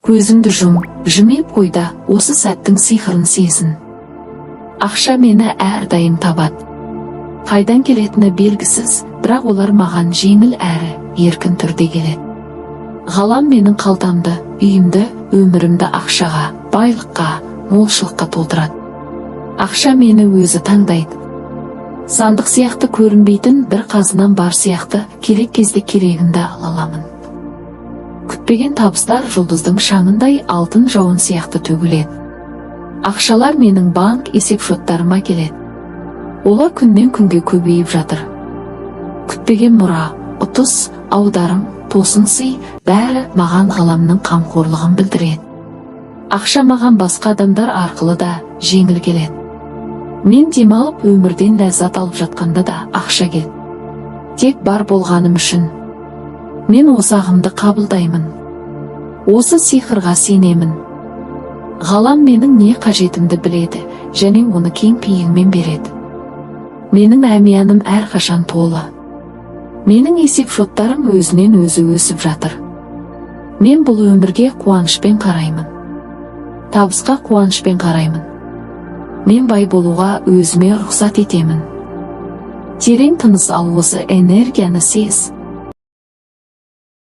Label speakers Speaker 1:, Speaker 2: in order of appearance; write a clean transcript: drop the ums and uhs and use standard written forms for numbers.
Speaker 1: Көзіңді жымиып қой да осы сәттің сиқырын сезін. Ақша мені әрдайым табады. Қайдан келетіні белгісіз, бірақ олар маған жеңіл әрі еркін түрде келеді. Ғалам менің қалтамды, үйімді, өмірімді ақшаға, байлыққа, молшылыққа толтырады. Ақша мені өзі таңдайды. Сандық сияқты көрінбейтін бір қазынам бар сияқты, керек кезде керегімді ала аламын. Күтпеген табыстар жұлдыздың шаңындай алтын жауын сияқты төгіледі. Ақшалар менің банк есеп шоттарыма келеді. Олар күннен күнге көбейіп жатыр. Күтпеген мұра, ұтыс, аударым, тосын сый, бәрі маған ғаламның қамқорлығын білдіреді. Ақша маған басқа адамдар арқылы да жеңіл келеді. Мен демалып өмірден ләззат алып жатқанда да ақша келеді. Тек бар болғаным үшін. Мен осы ағымды қабылдаймын. Осы сиқырға сенемін. Ғалам менің не қажетімді біледі, және оны кең пейілмен береді. Менің әмияным әрқашан толы. Менің есеп шоттарым өзінен өзі өсіп жатыр. Мен бұл өмірге қуанышпен қараймын. Табысқа қуанышпен қараймын. Мен бай болуға өзіме рұқсат етемін. Терең тыныс ал, осы энергияны сез.